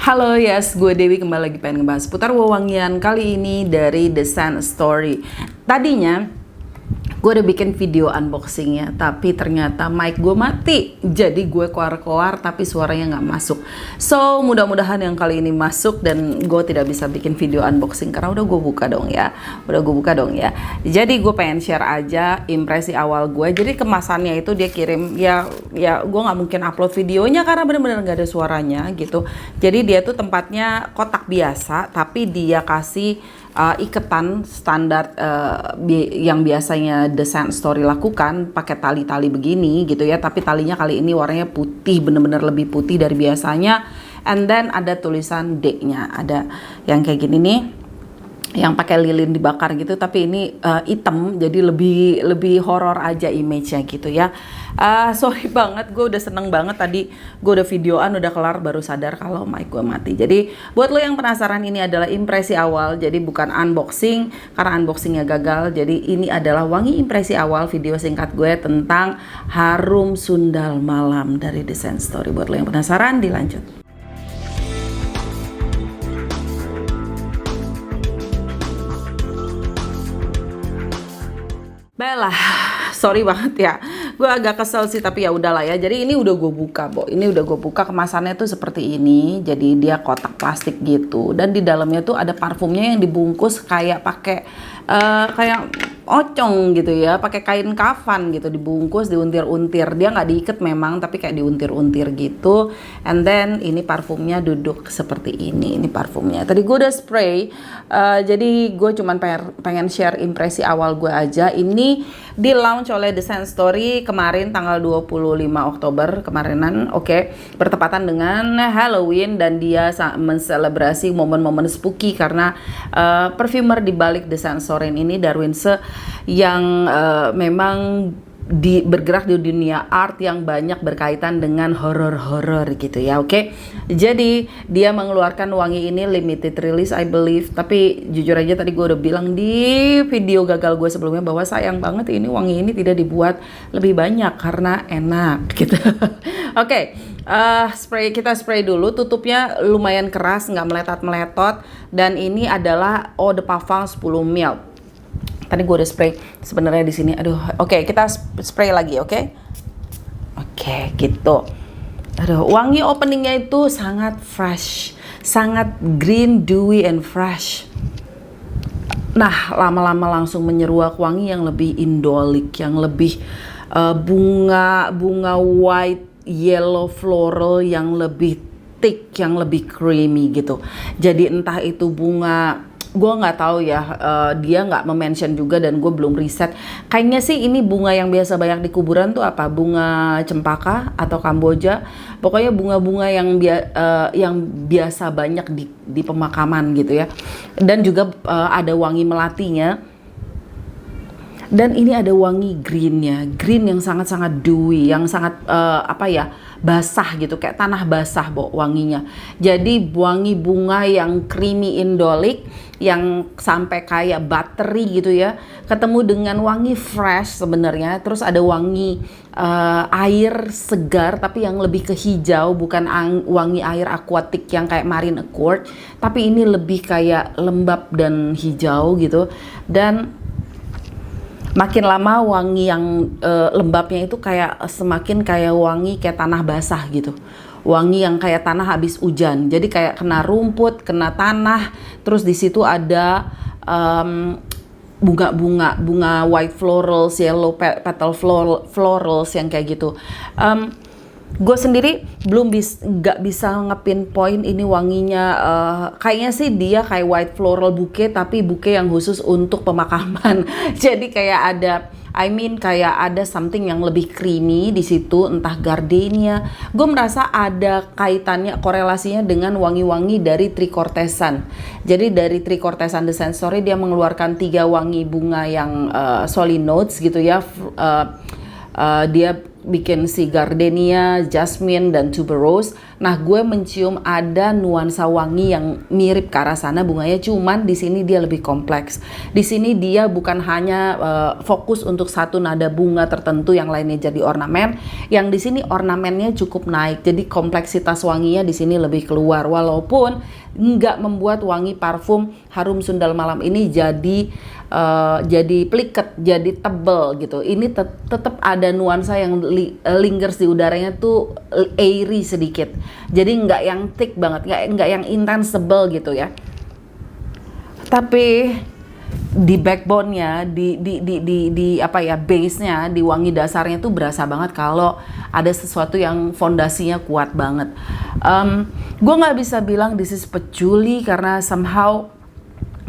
Halo, yes, gue Dewi kembali lagi pengen ngebahas seputar wewangian kali ini dari The Scent Story. Tadinya gue udah bikin video unboxingnya, tapi ternyata mic gue mati. Jadi gue keluar-keluar tapi suaranya nggak masuk. So, mudah-mudahan yang kali ini masuk dan gue tidak bisa bikin video unboxing karena udah gue buka dong ya. Jadi gue pengen share aja impresi awal gue. Jadi kemasannya itu dia kirim, ya gue nggak mungkin upload videonya karena bener-bener nggak ada suaranya gitu. Jadi dia tuh tempatnya kotak biasa, tapi dia kasih iketan standar yang biasanya The Scent Story lakukan pakai tali-tali begini gitu ya, tapi talinya kali ini warnanya putih, bener-bener lebih putih dari biasanya. And then ada tulisan D-nya, ada yang kayak gini nih, yang pakai lilin dibakar gitu, tapi ini hitam, jadi lebih horor aja image-nya gitu ya. Sorry banget, gue udah seneng banget tadi gue udah videoan, udah kelar baru sadar kalau mic gue mati. Jadi buat lo yang penasaran, ini adalah impresi awal, jadi bukan unboxing karena unboxingnya gagal. Jadi ini adalah wangi impresi awal, video singkat gue tentang harum sundal malam dari The Scent Story. Buat lo yang penasaran, dilanjut. Baiklah, sorry banget ya. Gue agak kesel sih, tapi ya udahlah ya. Jadi ini udah gue buka, Ini udah gue buka, kemasannya tuh seperti ini. Jadi dia kotak plastik gitu, dan di dalamnya tuh ada parfumnya yang dibungkus kayak pakai kayak ocong gitu ya, pakai kain kafan gitu, dibungkus, diuntir-untir. Dia nggak diikat memang, tapi kayak diuntir-untir gitu. And then ini parfumnya duduk seperti ini. Ini parfumnya. Tadi gue udah spray. Jadi gue cuman pengen share impresi awal gue aja. Ini di launch oleh The Scent Story kemarin tanggal 25 Oktober kemarinan. Oke, bertepatan dengan Halloween, dan dia menselebrasi momen-momen spooky karena perfumer di balik The Scent Story ini Darwin Se, yang memang bergerak di dunia art yang banyak berkaitan dengan horor-horor gitu ya. Oke. Jadi dia mengeluarkan wangi ini limited release I believe, tapi jujur aja tadi gue udah bilang di video gagal gue sebelumnya bahwa sayang banget ini wangi ini tidak dibuat lebih banyak karena enak gitu. Oke. Kita spray dulu. Tutupnya lumayan keras, nggak meletot-meletot, dan ini adalah Eau de Parfum 10 ml. Tadi gue udah spray sebenarnya di sini. Aduh, oke, kita spray lagi, oke? Oke, gitu. Aduh, wangi openingnya itu sangat fresh, sangat green, dewy, and fresh. Nah, lama-lama langsung menyeruak wangi yang lebih indolik, yang lebih bunga white, yellow floral yang lebih thick, yang lebih creamy gitu. Jadi entah itu bunga, gue nggak tahu ya, dia nggak mention juga dan gue belum riset. Kayaknya sih ini bunga yang biasa banyak di kuburan tuh apa? Bunga cempaka atau kamboja. Pokoknya bunga-bunga yang biasa banyak di pemakaman gitu ya. Dan juga ada wangi melatinya. Dan ini ada wangi greennya, green yang sangat-sangat dewy, yang sangat basah gitu, kayak tanah basah wanginya. Jadi wangi bunga yang creamy indolik, yang sampai kayak battery gitu ya, ketemu dengan wangi fresh sebenarnya. Terus ada wangi air segar tapi yang lebih ke hijau, bukan wangi air aquatic yang kayak marine accord, tapi ini lebih kayak lembab dan hijau gitu. Dan makin lama wangi yang lembabnya itu kayak semakin kayak wangi kayak tanah basah gitu. Wangi yang kayak tanah habis hujan. Jadi kayak kena rumput, kena tanah. Terus di situ ada bunga white florals, yellow petal florals yang kayak gitu. Gue sendiri nggak bisa ngepinpoint ini wanginya. Kayaknya sih dia kayak white floral bouquet, tapi bouquet yang khusus untuk pemakaman. Jadi kayak ada, kayak ada something yang lebih creamy di situ, entah gardenia. Gue merasa ada kaitannya, korelasinya dengan wangi-wangi dari Tricortesan. Jadi dari Tricortesan The Scent Story dia mengeluarkan 3 wangi bunga yang solid notes gitu ya. Dia bikin si gardenia, jasmine, dan tuberose. Nah, gue mencium ada nuansa wangi yang mirip ke arah sana bunganya, cuman di sini dia lebih kompleks. Di sini dia bukan hanya fokus untuk satu nada bunga tertentu, yang lainnya jadi ornamen. Yang di sini ornamennya cukup naik, jadi kompleksitas wanginya di sini lebih keluar. Walaupun nggak membuat wangi parfum Harum Sundal Malam ini jadi pliket, jadi tebel gitu. Ini tetap ada nuansa yang lingers di udaranya tuh, airy sedikit. Jadi nggak yang thick banget, nggak yang intense tebel gitu ya. Tapi di backbone-nya, di apa ya, base-nya, di wangi dasarnya tuh berasa banget kalau ada sesuatu yang fondasinya kuat banget. Gue nggak bisa bilang this is patchouli karena somehow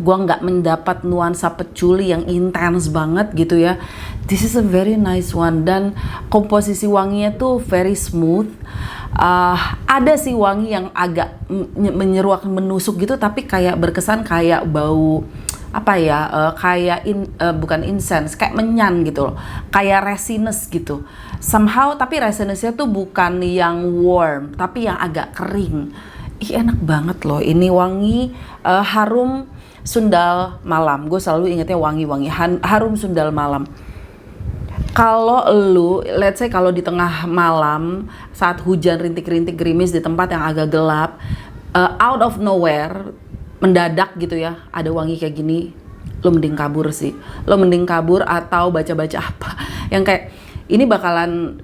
gue nggak mendapat nuansa patchouli yang intens banget gitu ya. This is a very nice one, dan komposisi wanginya tuh very smooth. Ada sih wangi yang agak menyeruak, menusuk gitu, tapi kayak berkesan kayak bau apa ya, bukan incense, kayak menyan gitu loh, kayak resinous gitu somehow. Tapi resinous-nya tuh bukan yang warm, tapi yang agak kering. Enak banget loh ini wangi Harum Sundal Malam. Gue selalu ingetnya wangi-wangi Harum Sundal Malam. Kalau lu, let's say kalau di tengah malam saat hujan rintik-rintik gerimis di tempat yang agak gelap, out of nowhere, mendadak gitu ya, ada wangi kayak gini, lo mending kabur sih. Lo mending kabur atau baca-baca apa yang kayak ini bakalan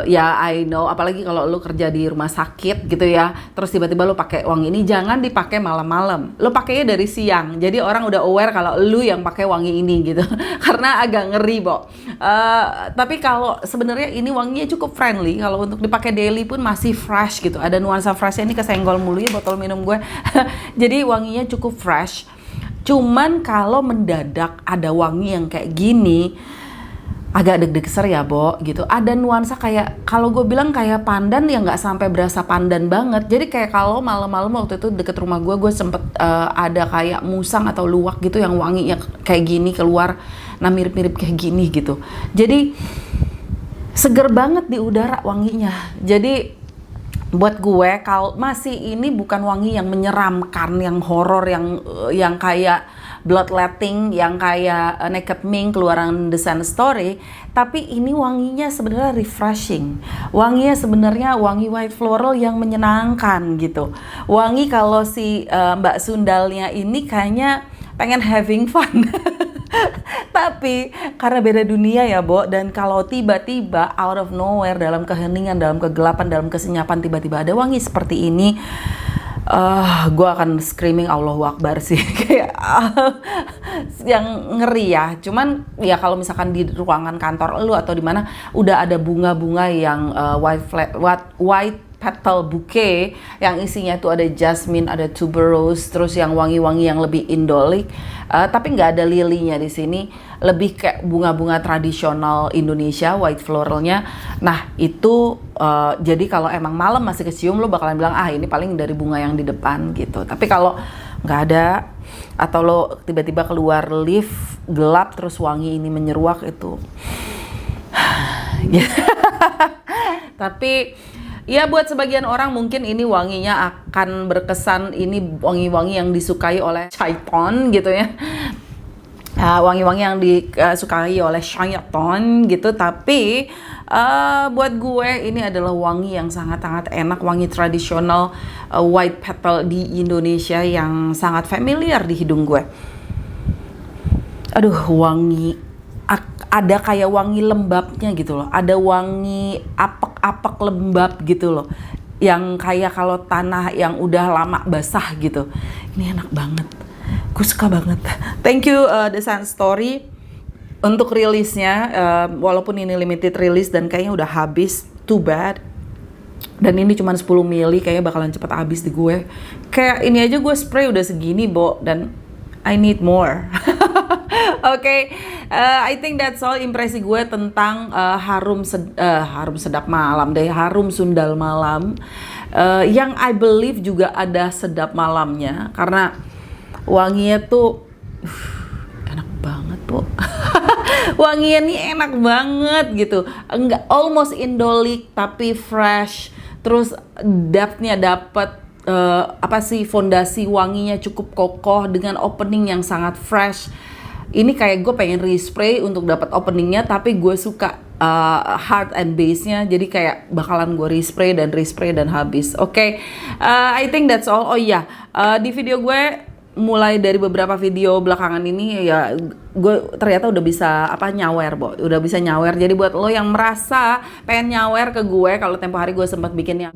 ya I know, apalagi kalau lo kerja di rumah sakit gitu ya, terus tiba-tiba lo pakai wangi ini. Jangan dipakai malam-malam, lo pakainya dari siang, jadi orang udah aware kalau lo yang pakai wangi ini gitu karena agak ngeri, Bo. Tapi kalau sebenarnya ini wanginya cukup friendly, kalau untuk dipakai daily pun masih fresh gitu. Ada nuansa freshnya, ini kesenggol mulu ya botol minum gue jadi wanginya cukup fresh. Cuman kalau mendadak ada wangi yang kayak gini, agak deg-deger ya, Bo, gitu. Ada nuansa kayak, kalau gue bilang kayak pandan, ya nggak sampai berasa pandan banget. Jadi kayak kalau malam-malam waktu itu deket rumah gue sempet ada kayak musang atau luwak gitu yang wanginya kayak gini keluar. Nah, mirip-mirip kayak gini gitu. Jadi seger banget di udara wanginya. Jadi buat gue, kalau masih ini bukan wangi yang menyeramkan, yang horor, yang kayak bloodletting, yang kayak Naked Mink keluaran The Sun Story, tapi ini wanginya sebenarnya refreshing. Wanginya sebenarnya wangi white floral yang menyenangkan gitu. Wangi kalau si Mbak Sundalnya ini kayaknya pengen having fun. Tapi karena beda dunia ya, Bo, dan kalau tiba-tiba out of nowhere, dalam keheningan, dalam kegelapan, dalam kesenyapan, tiba-tiba ada wangi seperti ini, gue akan screaming Allahu Akbar sih. Kayak yang ngeri ya. Cuman ya kalau misalkan di ruangan kantor lu atau di mana udah ada bunga-bunga yang white petal bouquet yang isinya itu ada jasmine, ada tuberose, terus yang wangi-wangi yang lebih indolik, tapi nggak ada lilinya di sini, lebih kayak bunga-bunga tradisional Indonesia, white floralnya. Nah itu jadi kalau emang malam masih kecium, lo bakalan bilang ini paling dari bunga yang di depan gitu. Tapi kalau nggak ada, atau lo tiba-tiba keluar lift gelap terus wangi ini menyeruak, itu tapi ya buat sebagian orang mungkin ini wanginya akan berkesan ini wangi-wangi yang disukai oleh syaiton gitu ya. Wangi-wangi yang disukai oleh syaiton gitu. Tapi buat gue ini adalah wangi yang sangat-sangat enak, wangi tradisional white petal di Indonesia yang sangat familiar di hidung gue. Aduh, wangi ada kayak wangi lembabnya gitu loh, ada wangi apek-apek lembab gitu loh, yang kayak kalau tanah yang udah lama basah gitu. Ini enak banget, gue suka banget. Thank you The Sun Story untuk rilisnya, walaupun ini limited release dan kayaknya udah habis, too bad. Dan ini cuma 10 ml, kayaknya bakalan cepet habis di gue. Kayak ini aja gue spray udah segini, Bo, dan I need more. Oke, I think that's all impresi gue tentang harum sedap malam deh, Harum Sundal Malam, yang I believe juga ada sedap malamnya karena wanginya tuh enak banget, Bu. Wanginya nih enak banget gitu, enggak almost indolik tapi fresh, terus depth-nya dapet, apa sih, fondasi wanginya cukup kokoh dengan opening yang sangat fresh. Ini kayak gue pengen respray untuk dapat openingnya, tapi gue suka heart and base-nya, jadi kayak bakalan gue respray dan habis. Oke, I think that's all. Oh iya, di video gue mulai dari beberapa video belakangan ini ya, gue ternyata udah bisa nyawer, udah bisa nyawer. Jadi buat lo yang merasa pengen nyawer ke gue, kalau tempo hari gue sempat bikin yang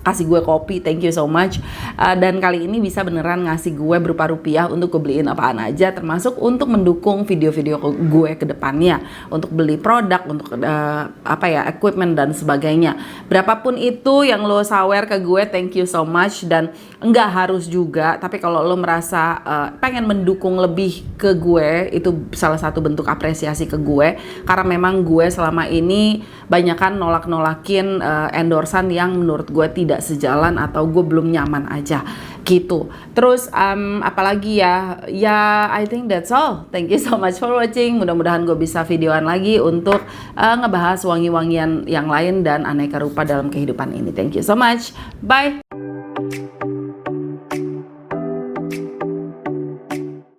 kasih gue kopi, thank you so much. Dan kali ini bisa beneran ngasih gue berupa rupiah untuk gue beliin apaan aja, termasuk untuk mendukung video-video gue ke depannya, untuk beli produk, untuk equipment dan sebagainya. Berapapun itu yang lo sawer ke gue, thank you so much. Dan enggak harus juga, tapi kalau lo merasa pengen mendukung lebih ke gue, itu salah satu bentuk apresiasi ke gue, karena memang gue selama ini banyakan nolak-nolakin endorsan yang menurut gue tidak sejalan atau gue belum nyaman aja gitu. Terus apalagi ya, I think that's all. Thank you so much for watching. Mudah-mudahan gue bisa videoan lagi untuk ngebahas wangi-wangian yang lain dan aneka rupa dalam kehidupan ini. Thank you so much. Bye.